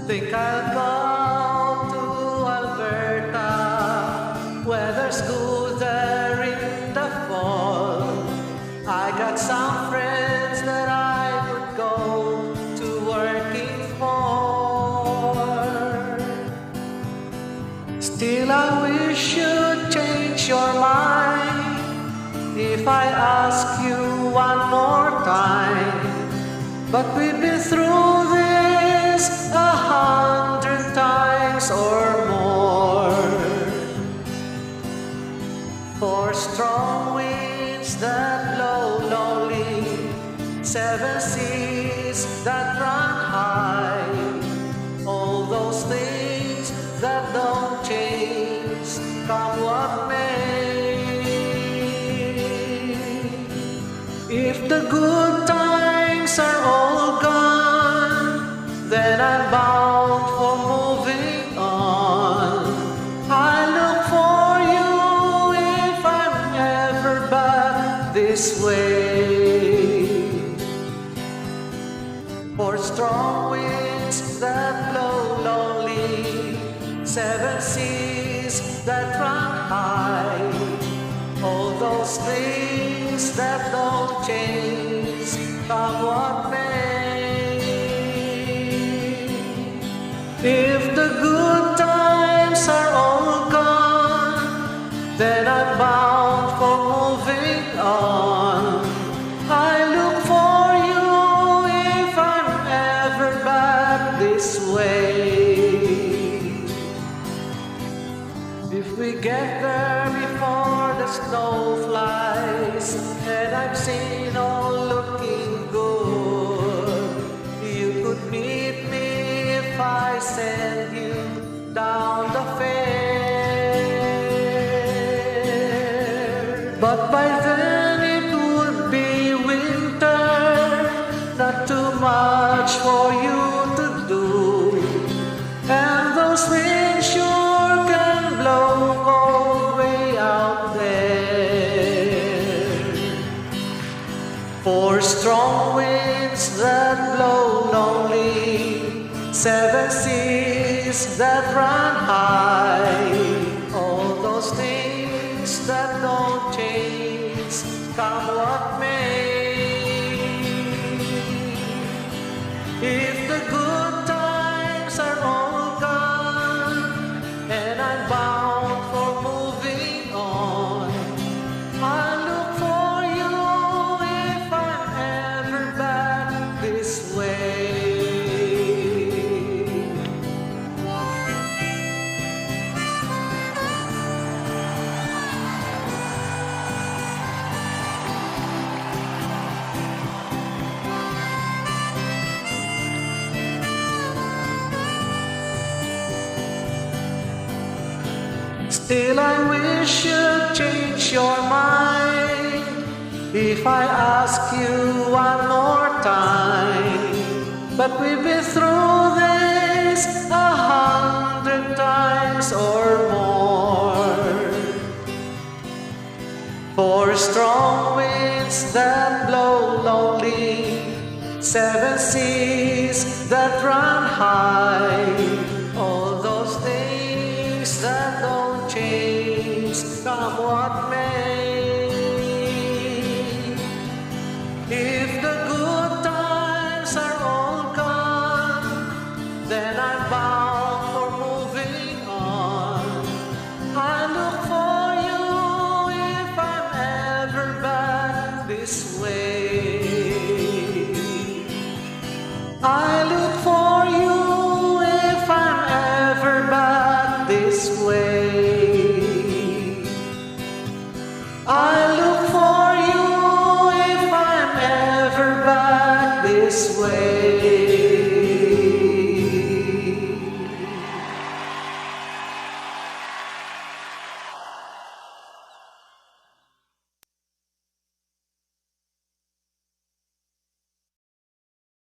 Think I'll go to Alberta, weather's good there in the fall. I got some friends that I would go to working for. Still I wish you'd change your mind if I ask you one more time. But we've been through this 100 times or more. For strong winds that blow lowly, 7 seas that run high, all those things that don't change, come what may. If the good times are all gone, then I'm bound for moving on. I look for you if I'm ever back this way. For strong winds that blow lonely, 7 seas that run high, all those things that don't change, come what may. If the good times are all gone, then I'm bound for moving on. I look for you if I'm ever back this way. If we get there before the snow flies and I'm seen all looking good, you could meet me if I send you down the fair. But by then it would be winter, not too much for you to do, and those winds sure can blow cold way out there. For strong winds that blow lonely, 7 seas that run high, all those things that don't change, come what may. If the good times are all gone and I'm bound for moving on, I look for you if I'm ever back this way. Still I wish you'd change your mind if I ask you one more time. But we've been through this 100 times or more. For strong winds that blow lonely, 7 seas that run high, all those things that don't change, come what may. If the good times are all gone, then I'm bound for moving on. I look for you if I'm ever back this way. I look for you if I'm way.